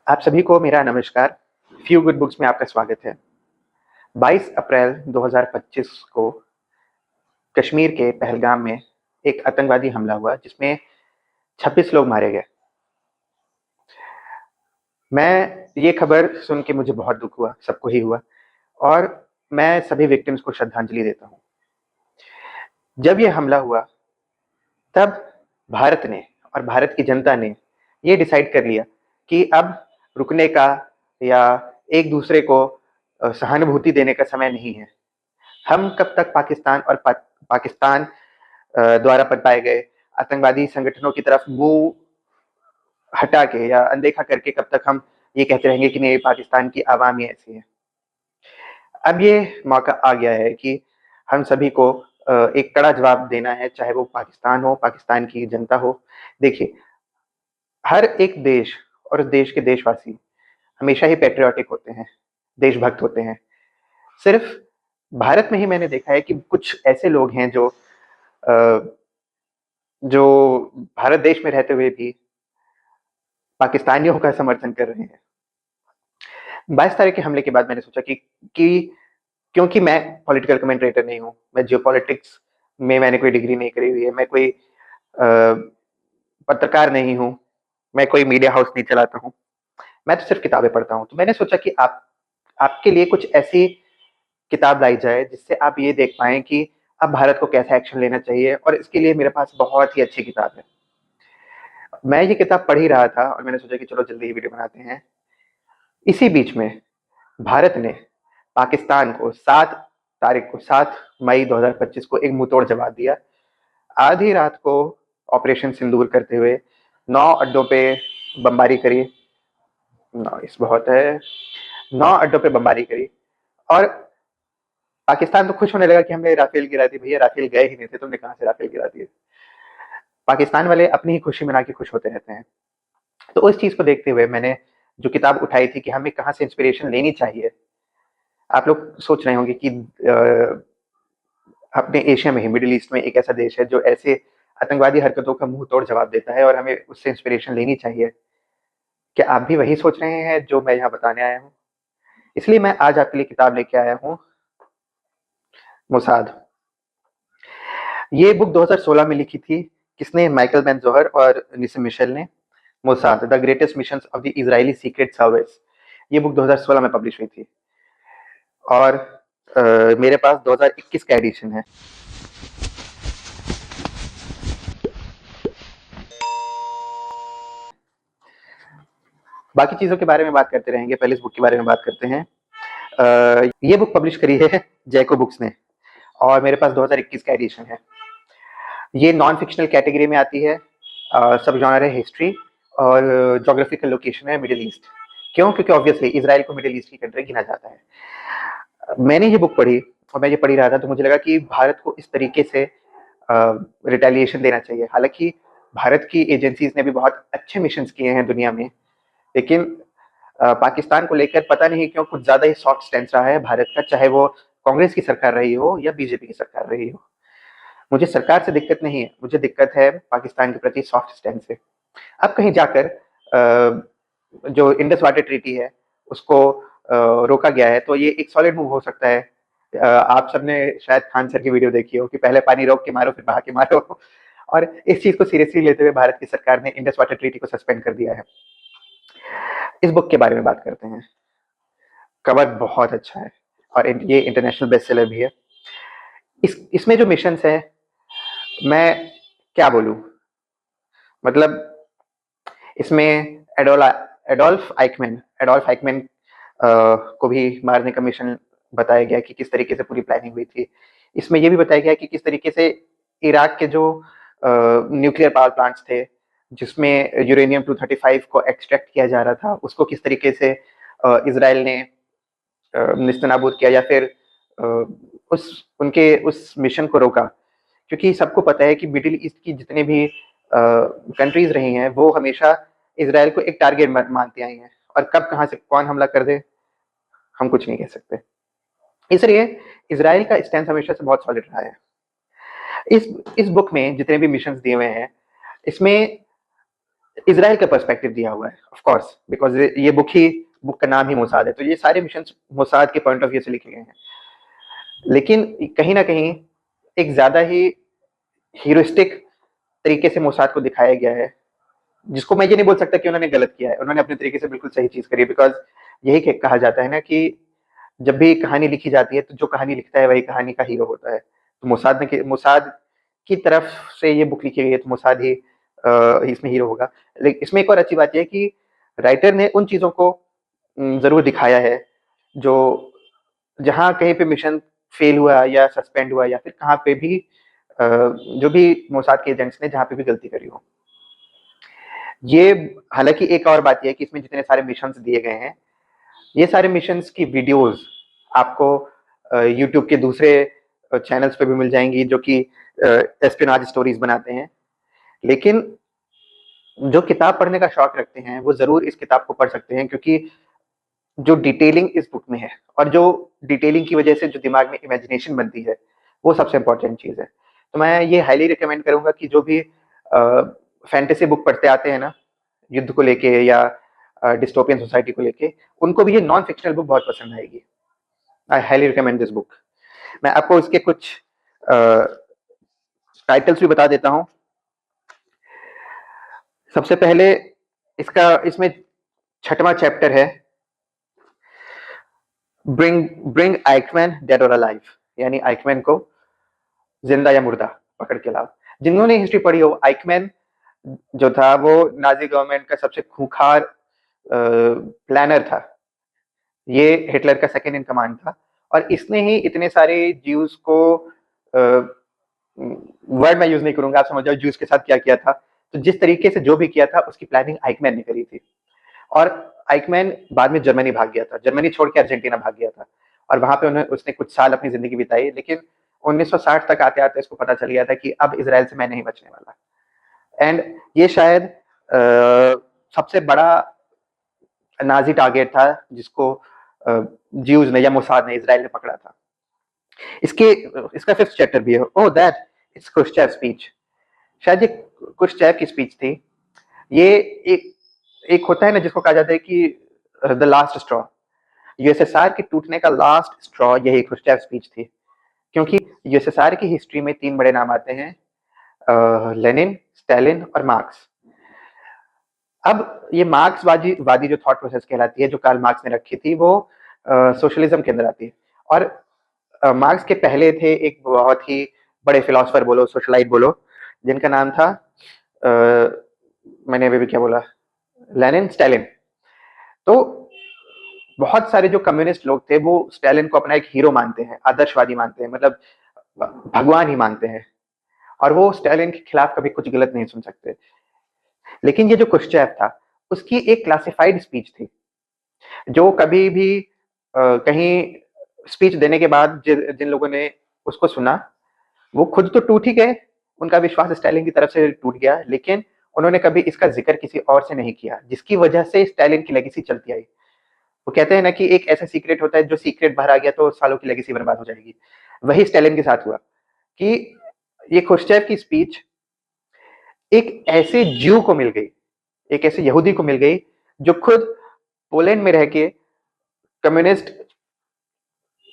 आप सभी को मेरा नमस्कार। फ्यू गुड बुक्स में आपका स्वागत है। 22 अप्रैल 2025 को कश्मीर के पहलगाम में एक आतंकवादी हमला हुआ जिसमें 26 लोग मारे गए। मैं ये खबर सुन के मुझे बहुत दुख हुआ, सबको ही हुआ, और मैं सभी विक्टिम्स को श्रद्धांजलि देता हूँ। जब ये हमला हुआ तब भारत ने और भारत की जनता ने ये डिसाइड कर लिया कि अब रुकने का या एक दूसरे को सहानुभूति देने का समय नहीं है। हम कब तक पाकिस्तान और पाकिस्तान द्वारा बताए गए आतंकवादी संगठनों की तरफ मुंह हटा के या अनदेखा करके कब तक हम ये कहते रहेंगे कि नहीं, पाकिस्तान की आवाम ही ऐसी है। अब ये मौका आ गया है कि हम सभी को एक कड़ा जवाब देना है, चाहे वो पाकिस्तान हो, पाकिस्तान की जनता हो। देखिए, हर एक देश और उस देश के देशवासी हमेशा ही पैट्रियोटिक होते हैं, देशभक्त होते हैं। सिर्फ भारत में ही मैंने देखा है कि कुछ ऐसे लोग हैं जो भारत देश में रहते हुए भी पाकिस्तानियों का समर्थन कर रहे हैं। 22 तारीख के हमले के बाद मैंने सोचा कि क्योंकि मैं पॉलिटिकल कमेंटेटर नहीं हूँ, मैं जियोपॉलिटिक्स में मैंने कोई डिग्री नहीं करी हुई है, मैं कोई पत्रकार नहीं हूँ, मैं कोई मीडिया हाउस नहीं चलाता हूँ, मैं तो सिर्फ किताबें पढ़ता हूँ। तो मैंने सोचा कि आपके लिए कुछ ऐसी किताब लाई जाए जिससे आप ये देख पाएँ कि अब भारत को कैसा एक्शन लेना चाहिए, और इसके लिए मेरे पास बहुत ही अच्छी किताब है। मैं ये किताब पढ़ ही रहा था और मैंने सोचा कि चलो जल्दी ही वीडियो बनाते हैं। इसी बीच में भारत ने पाकिस्तान को 7 मई 2025 को एक मुंहतोड़ जवाब दिया। आधी रात को ऑपरेशन सिंदूर करते हुए 9 अड्डों पे बमबारी करी। नॉइस बहुत है। 9 अड्डों पे बमबारी करी और पाकिस्तान तो खुश होने लगा कि हमने राफेल गिरा दी। भैया, राफेल गए ही नहीं थे, तुमने कहां से राफेल गिरा दिए? पाकिस्तान वाले अपनी ही खुशी मना के खुश होते रहते हैं। तो उस चीज को देखते हुए मैंने जो किताब उठाई थी कि हमें कहाँ से इंस्पिरेशन लेनी चाहिए। आप लोग सोच रहे होंगे कि अपने एशिया में ही, मिडिल ईस्ट में एक ऐसा देश है जो ऐसे आतंकवादी हरकतों का मुंह तोड़ जवाब देता है और हमें उससे इंस्पिरेशन लेनी चाहिए। क्या आप भी वही सोच रहे हैं जो मैं यहाँ बताने आया हूँ? इसलिए मैं आज आपके लिए किताब लेके आया हूँ, मोसाद। ये बुक 2016 में लिखी थी। किसने? माइकल बेन जोहर और निसिम मिशेल ने। Mossad, the greatest missions of the Israeli secret service. ये बुक 2016 में पब्लिश हुई थी और मेरे पास 2021 का एडिशन है। बाकी चीजों के बारे में बात करते रहेंगे, पहले इस बुक के बारे में बात करते हैं। ये बुक पब्लिश करी है जैको बुक्स ने और मेरे पास 2021 का एडिशन है। ये नॉन फिक्शनल कैटेगरी में आती है। सब जॉनर है हिस्ट्री और जोग्राफिकल लोकेशन है मिडिल ईस्ट। क्यों? क्योंकि ऑब्वियसली इसराइल को मिडिल ईस्ट की कंट्री गिना जाता है। मैंने ये बुक पढ़ी और मैं ये पढ़ ही रहा था तो मुझे लगा कि भारत को इस तरीके से रिटेलिएशन देना चाहिए। हालांकि भारत की एजेंसीज ने भी बहुत अच्छे मिशंस किए हैं दुनिया में, लेकिन पाकिस्तान को लेकर पता नहीं क्यों कुछ ज्यादा ही सॉफ्ट स्टैंड रहा है भारत का, चाहे वो कांग्रेस की सरकार रही हो या बीजेपी की सरकार रही हो। मुझे सरकार से दिक्कत नहीं है, मुझे दिक्कत है पाकिस्तान के प्रति सॉफ्ट स्टैंड से। अब कहीं जाकर जो इंडस वाटर ट्रीटी है उसको रोका गया है, तो ये एक सॉलिड मूव हो सकता है। आप सबने शायद खान सर की वीडियो देखी हो कि पहले पानी रोक के मारो फिर बहा के मारो और इस चीज को सीरियसली लेते हुए भारत की सरकार ने इंडस वाटर ट्रीटी को सस्पेंड कर दिया है। इस बुक के बारे में बात करते हैं। कवर बहुत अच्छा है और ये इंटरनेशनल बेस्ट सेलर भी है। इसमें जो मिशंस है, मैं क्या बोलूं, मतलब इसमें एडोल्फ आइकमैन को भी मारने का मिशन बताया गया कि किस तरीके से पूरी प्लानिंग हुई थी। इसमें यह भी बताया गया कि किस तरीके से इराक के जो न्यूक्लियर पावर प्लांट्स थे जिसमें यूरेनियम 235 को एक्सट्रैक्ट किया जा रहा था, उसको किस तरीके से इसराइल ने निस्तनाबूद किया या फिर उस मिशन को रोका। क्योंकि सबको पता है कि मिडिल ईस्ट की जितने भी कंट्रीज रही हैं वो हमेशा इसराइल को एक टारगेट मानती आई हैं, और कब कहां से कौन हमला कर दे हम कुछ नहीं कह सकते। इसलिए इसराइल का स्टैंड हमेशा से बहुत सॉलिड रहा है। इस बुक में जितने भी मिशंस दिए हुए हैं, इसमें इज़राइल का पर्सपेक्टिव दिया हुआ है, ऑफ कोर्स, बिकॉज़ ये बुक का नाम ही मोसाद है, तो ये सारे मिशंस मोसाद के पॉइंट ऑफ व्यू से लिखे गए हैं। लेकिन कहीं न कहीं एक ज़्यादा ही ह्यूरिस्टिक तरीके से मोसाद को दिखाया गया है, जिसको मैं ये नहीं बोल सकता कि उन्होंने गलत किया है, उन्होंने अपने तरीके से बिल्कुल सही चीज़ करी है, बिकॉज़ यही कहा जाता है ना कि जब भी कहानी लिखी जाती है, तो जो कहानी लिखता है वही कहानी का हीरो होता है। तो मोसाद की तरफ से ये बुक लिखी गई है, तो मोसाद ही इसमें हीरो होगा। लेकिन इसमें एक और अच्छी बात ये है कि राइटर ने उन चीज़ों को ज़रूर दिखाया है, जो जहाँ कहीं पे मिशन फेल हुआ या सस्पेंड हुआ या फिर कहाँ पे भी जो भी मोसाद के एजेंट्स ने जहाँ पे भी गलती करी हो। ये हालाँकि एक और बात ये है कि इसमें जितने सारे मिशंस दिए गए हैं, ये सारे मिशंस की वीडियोज़ आपको यूट्यूब के दूसरे चैनल्स पे भी मिल जाएँगी, जो कि एस्पियोनाज स्टोरीज़ बनाते हैं। लेकिन जो किताब पढ़ने का शौक रखते हैं, वो ज़रूर इस किताब को पढ़ सकते हैं, क्योंकि जो डिटेलिंग इस बुक में है और जो डिटेलिंग की वजह से जो दिमाग में इमेजिनेशन बनती है, वो सबसे इम्पोर्टेंट चीज़ है। तो मैं ये हाईली रिकमेंड करूँगा कि जो भी फैंटेसी बुक पढ़ते आते हैं ना, युद्ध को लेके या डिस्टोपियन सोसाइटी को लेके, उनको भी ये नॉन फिक्शनल बुक बहुत पसंद आएगी। I highly recommend this book. मैं आपको इसके कुछ टाइटल्स भी बता देता हूँ। सबसे पहले इसमें 6वां चैप्टर है, ब्रिंग आइकमैन डेड और अलाइव, यानी आइकमैन को जिंदा या मुर्दा पकड़ के लाओ। जिन्होंने हिस्ट्री पढ़ी हो, आइकमैन जो था वो नाजी गवर्नमेंट का सबसे खूंखार प्लानर था। ये हिटलर का सेकंड इन कमांड था और इसने ही इतने सारे ज्यूज को, वर्ड मैं यूज नहीं करूंगा, आप समझ जाओ ज्यूज के साथ क्या किया था। तो जिस तरीके से जो भी किया था उसकी प्लानिंग आइकमैन ने करी थी। और आइकमैन बाद में जर्मनी भाग गया था, जर्मनी छोड़ के अर्जेंटीना भाग गया था और वहां पे उसने कुछ साल अपनी जिंदगी बिताई। लेकिन 1960 तक आते आते इसको पता चल गया था कि अब इसराइल से मैं नहीं बचने वाला। एंड ये शायद सबसे बड़ा नाजी टारगेट था जिसको ज्यूज ने या मोसाद ने, इसराइल ने पकड़ा था। इसका 5th चैप्टर भी है, oh that it's Khrushchev speech. शायद ये क्रुश्चेव की स्पीच थी। ये एक होता है ना जिसको कहा जाता है कि द लास्ट स्ट्रॉ, यूएसएसआर के टूटने का लास्ट स्ट्रॉ यही क्रुश्चेव स्पीच थी। क्योंकि यूएसएसआर की हिस्ट्री में 3 बड़े नाम आते हैं, लेनिन, स्टालिन और मार्क्स। अब ये मार्क्सवादी जो थॉट प्रोसेस कहलाती है, जो कार्ल मार्क्स ने रखी थी, वो सोशलिज्म के अंदर आती है। और मार्क्स के पहले थे एक बहुत ही बड़े फिलोसफर बोलो, सोशलाइट बोलो, जिनका नाम था मैंने अभी भी क्या बोला, लेनिन, स्टालिन। तो बहुत सारे जो कम्युनिस्ट लोग थे वो स्टालिन को अपना एक हीरो मानते हैं, आदर्शवादी मानते हैं, मतलब भगवान ही मानते हैं, और वो स्टालिन के खिलाफ कभी कुछ गलत नहीं सुन सकते। लेकिन ये जो क्रुश्चेव था, उसकी एक क्लासिफाइड स्पीच थी, जो कभी भी कहीं स्पीच देने के बाद जिन लोगों ने उसको सुना, वो खुद तो टूट ही गए, उनका विश्वास स्टालिन की तरफ से टूट गया, लेकिन उन्होंने कभी इसका जिक्र किसी और से नहीं किया, जिसकी वजह से स्टालिन की लेगेसी चलती आई। वो कहते हैं ना कि एक ऐसा सीक्रेट होता है, जो सीक्रेट बाहर आ गया तो सालों की लेगेसी बर्बाद हो जाएगी। वही स्टालिन के साथ हुआ कि ये क्रुश्चेव की स्पीच एक ऐसे ज्यू को मिल गई, एक ऐसे यहूदी को मिल गई, जो खुद पोलैंड में रह के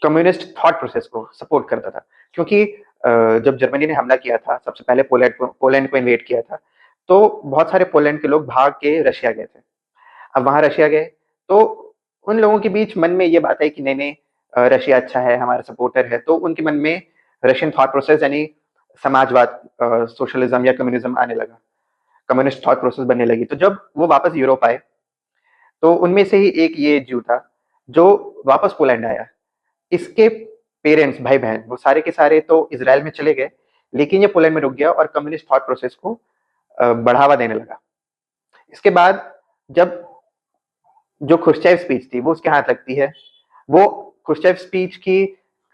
कम्युनिस्ट थॉट प्रोसेस को सपोर्ट करता था। क्योंकि जब जर्मनी ने हमला किया था, सबसे पहले पोलैंड को इन्वेड किया था, तो बहुत सारे पोलैंड के लोग भाग के रशिया गए थे। अब वहां रशिया गए तो उन लोगों के बीच मन में ये बात है कि नहीं नहीं, रशिया अच्छा है, हमारा सपोर्टर है, तो उनके मन में रशियन थॉट प्रोसेस यानी समाजवाद, सोशलिज्म या कम्युनिज्म आने लगा, कम्युनिस्ट थॉट प्रोसेस बनने लगी। तो जब वो वापस यूरोप आए, तो उनमें से ही एक ये ज्यू था जो वापस पोलैंड आया। इसके पेरेंट्स, भाई बहन, वो सारे के सारे तो इसराइल में चले गए, लेकिन ये पोलैंड में रुक गया और कम्युनिस्ट थॉट प्रोसेस को बढ़ावा देने लगा। इसके बाद जब जो क्रुश्चेव स्पीच थी वो उसके हाथ लगती है, वो क्रुश्चेव स्पीच की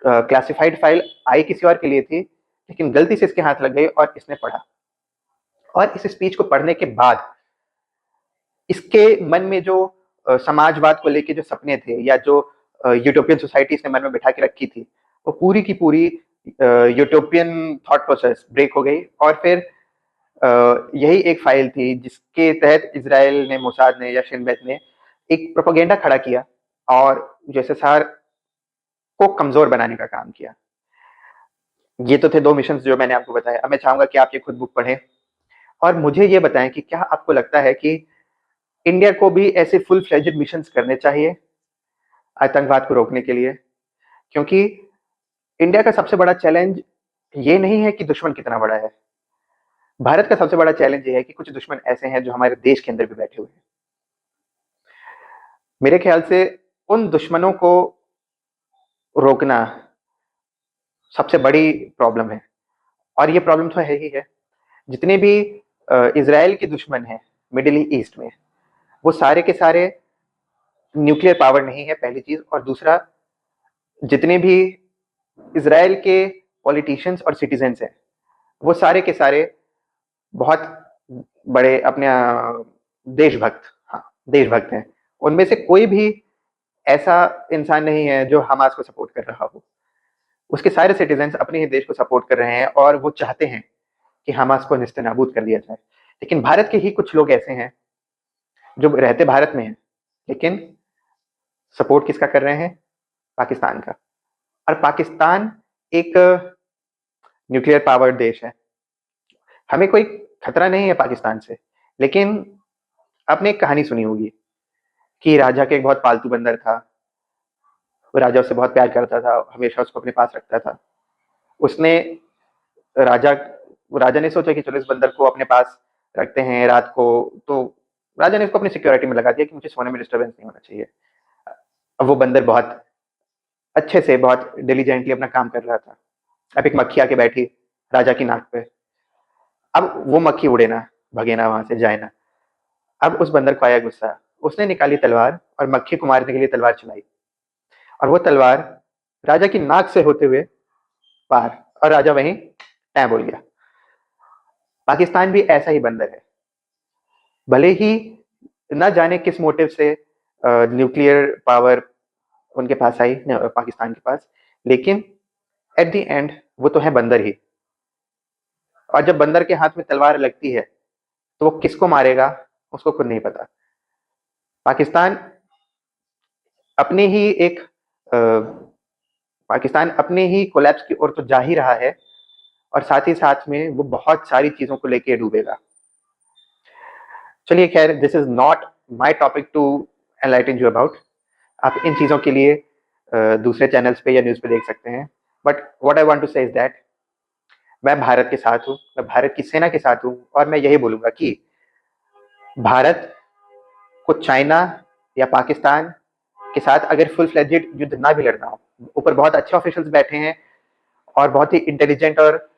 क्लासिफाइड फाइल आई किसी और के लिए थी, लेकिन गलती से इसके हाथ लग गई और इसने पढ़ा। और इस स्पीच को पढ़ने के बाद इसके मन में जो समाजवाद को लेके जो सपने थे, या जो यूटोपियन सोसाइटी इसने मन में बिठा के रखी थी, वो पूरी की पूरी यूटोपियन थॉट प्रोसेस ब्रेक हो गई। और फिर यही एक फाइल थी जिसके तहत इजराइल ने, मोसाद ने या शिन बेत ने एक प्रोपेगेंडा खड़ा किया और यूएसएसआर को कमजोर बनाने का काम किया। ये तो थे 2 मिशंस जो मैंने आपको बताया। अब मैं चाहूंगा कि आप ये खुद बुक पढ़ें और मुझे ये बताएं कि क्या आपको लगता है कि इंडिया को भी ऐसे फुल फ्लेजेड मिशंस करने चाहिए आतंकवाद को रोकने के लिए? क्योंकि इंडिया का सबसे बड़ा चैलेंज ये नहीं है कि दुश्मन कितना बड़ा है। भारत का सबसे बड़ा चैलेंज ये है कि कुछ दुश्मन ऐसे हैं जो हमारे देश के अंदर भी बैठे हुए हैं। मेरे ख्याल से उन दुश्मनों को रोकना सबसे बड़ी प्रॉब्लम है और ये प्रॉब्लम तो है ही है। जितने भी इजराइल के दुश्मन हैं मिडिल ईस्ट में, वो सारे के सारे न्यूक्लियर पावर नहीं है, पहली चीज। और दूसरा, जितने भी इजराइल के पॉलिटिशियंस और सिटीजन्स हैं, वो सारे के सारे बहुत बड़े अपने देशभक्त, हाँ देशभक्त हैं। उनमें से कोई भी ऐसा इंसान नहीं है जो हमास को सपोर्ट कर रहा हो। उसके सारे सिटीजन्स अपने ही देश को सपोर्ट कर रहे हैं और वो चाहते हैं कि हमास को निस्ते-नाबूद कर दिया जाए। लेकिन भारत के ही कुछ लोग ऐसे हैं जो रहते भारत में हैं, लेकिन सपोर्ट किसका कर रहे हैं? पाकिस्तान का। और पाकिस्तान एक न्यूक्लियर पावर्ड देश है। हमें कोई खतरा नहीं है पाकिस्तान से, लेकिन आपने एक कहानी सुनी होगी कि राजा के एक बहुत पालतू बंदर था। वो राजा उससे बहुत प्यार करता था, हमेशा उसको अपने पास रखता था। उसने राजा राजा ने सोचा कि चलो इस बंदर को अपने पास रखते हैं रात को, तो राजा ने इसको अपनी सिक्योरिटी में लगा दिया कि मुझे सोने में डिस्टर्बेंस नहीं होना चाहिए। अब वो बंदर बहुत अच्छे से, बहुत डिलीजेंटली अपना काम कर रहा था। अब एक मक्खी आके बैठी राजा की नाक पे। अब वो मक्खी उड़े ना, भगे ना, वहां से जाए ना। अब उस बंदर को आया गुस्सा, उसने निकाली तलवार और मक्खी को मारने के लिए तलवार चलाई, और वो तलवार राजा की नाक से होते हुए पार, और राजा वहीं टैं बोल गया। पाकिस्तान भी ऐसा ही बंदर है। भले ही न जाने किस मोटिव से न्यूक्लियर पावर उनके पास आई, पाकिस्तान के पास, लेकिन एट द एंड वो तो है बंदर ही। और जब बंदर के हाथ में तलवार लगती है तो वो किसको मारेगा उसको खुद नहीं पता। पाकिस्तान अपने ही एक पाकिस्तान अपने ही कोलैप्स की ओर तो जा ही रहा है, और साथ ही साथ में वो बहुत सारी चीजों को लेके डूबेगा। चलिए खैर, this is not my topic to enlighten you about. आप इन चीजों के लिए दूसरे चैनल्स पे या न्यूज पे देख सकते हैं। But what I want to say is that मैं भारत के साथ हूँ, मैं भारत की सेना के साथ हूँ, और मैं यही बोलूंगा कि भारत को चाइना या पाकिस्तान के साथ अगर फुल फ्लेजेड युद्ध ना भी लड़ना हो, ऊपर बहुत अच्छे ऑफिशियल्स बैठे हैं और बहुत ही इंटेलिजेंट, और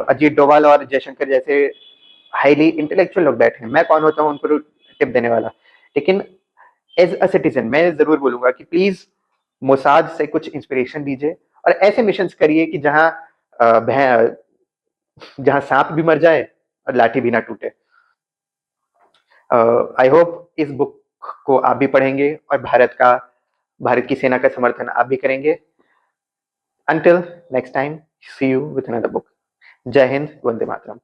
अजीत डोभाल और जयशंकर जैसे हाईली इंटेलेक्चुअल लोग बैठे हैं। मैं कौन होता हूँ उनको टिप देने वाला? लेकिन एज अ सिटीजन मैं जरूर बोलूंगा कि प्लीज मोसाद से कुछ इंस्पिरेशन लीजिए और ऐसे मिशन करिए कि जहां सांप भी मर जाए और लाठी भी ना टूटे। आई होप इस बुक को आप भी पढ़ेंगे और भारत की सेना का समर्थन आप भी करेंगे। Until next time, see you with another book. Jai Hind, Vande Mataram.